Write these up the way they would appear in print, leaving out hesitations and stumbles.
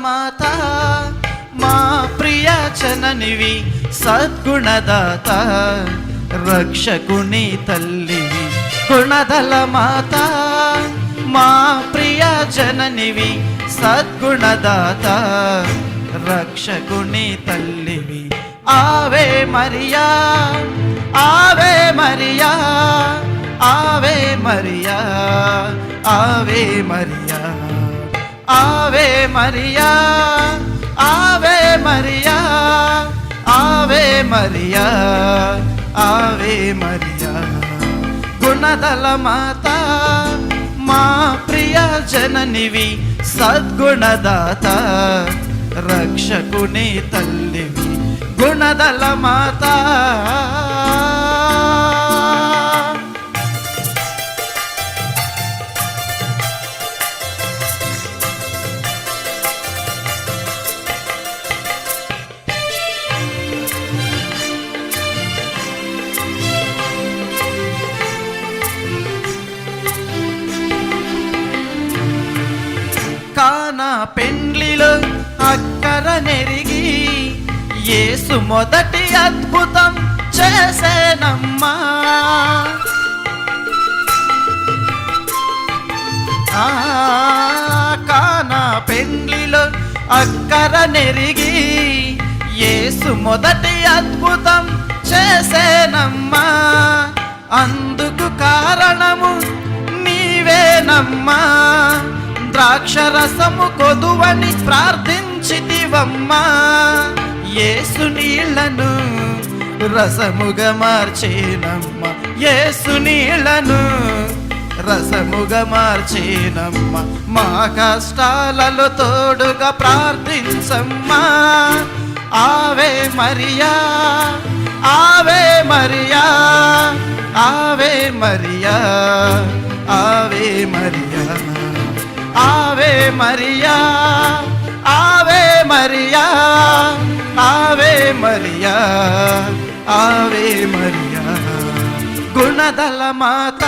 మాత మా ప్రియ జననివి సద్గుణదాత రక్షకుని తల్లివి గుణదల మాత మా ప్రియ జననివి సద్గుణదాత రక్షకుని తల్లివి ఆవే మరియా ఆవే మరియా ఆవే మరియా ఆవే మరియా ఆవే మరియా ఆవే మరియా ఆవే మరియా ఆవే మరియా గుణదల మాత మా ప్రియ జననివి సద్గుణదాత రక్షకుని తల్లివి గుణదల మాత కానా పెండ్లిలో అక్కర నెరిగి యేసు మొదటి అద్భుతం చేసేనమ్మా కానా పెండ్లిలో అక్కర నెరిగి యేసు మొదటి అద్భుతం చేసేనమ్మా అందుకు కారణము నీవేనమ్మా ద్రాక్షరసము కొదువని ప్రార్థించితివమ్మా యేసు నీళ్లను రసముగా మార్చేనమ్మా యేసు నీళ్లను రసముగా మార్చేనమ్మా మా కష్టాలలో తోడుగా ప్రార్థించమ్మా ఆవే మరియా ఆవే మరియా ఆవే మరియా ఆవే మరియా ఆవే మరియా ఆవే మరియా ఆవే మరియా ఆవే మరియా గుణదల మాత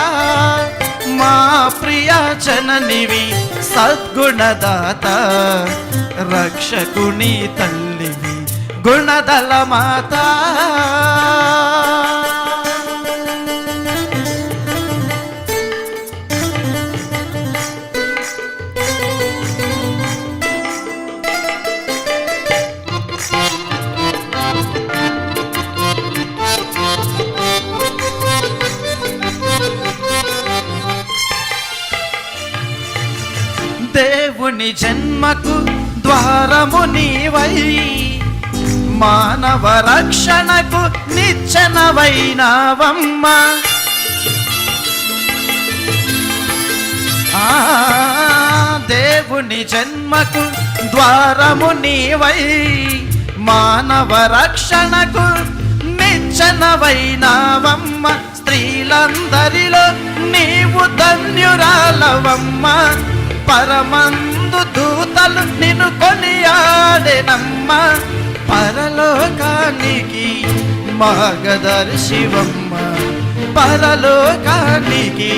మా ప్రియ జననివి సద్గుణదాత రక్షకుని తల్లివి గుణదల మాత దేవుని జన్మకు ద్వారము నీవై మానవ రక్షణకు నిచ్చెనవైనావమ్మా దేవుని జన్మకు ద్వారము నీవై మానవ రక్షణకు నిచ్చెనవైనావమ్మ స్త్రీలందరిలో నీవు ధన్యురాలవమ్మ పరమందు దూతలు నిన్ను కొనియాడెనమ్మా పరలోకానికి మార్గదర్శివమ్మ పరలోకానికి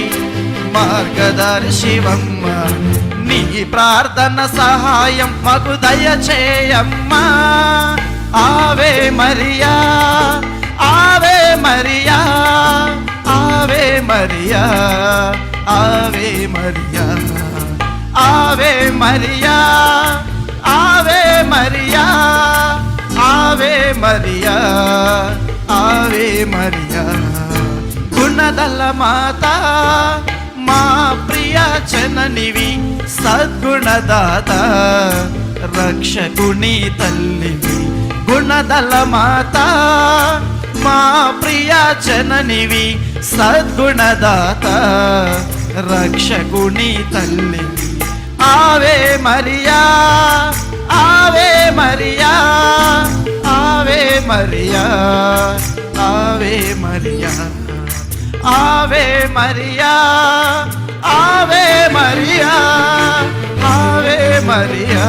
మార్గదర్శివమ్మ నీ ప్రార్థన సహాయం మాకు దయచేయమ్మా ఆవే మరియా ఆవే మరియా ఆవే మరియా ఆవే మరియా ఆవే మరియా ఆవే మరియా ఆవే మరియా ఆవే మరియా గుణదల మాత మా ప్రియ జననివి సద్గుణదాత రక్షకుని తల్లివి గుణదల మాత మా ప్రియ జననివి సద్గుణదాత రక్షకుని తల్లివి ఆవే మరియా ఆవే మరియా ఆవే మరియా ఆవే మరియా ఆవే మరియా ఆవే మరియా ఆవే మరియా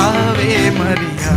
ఆవే మరియా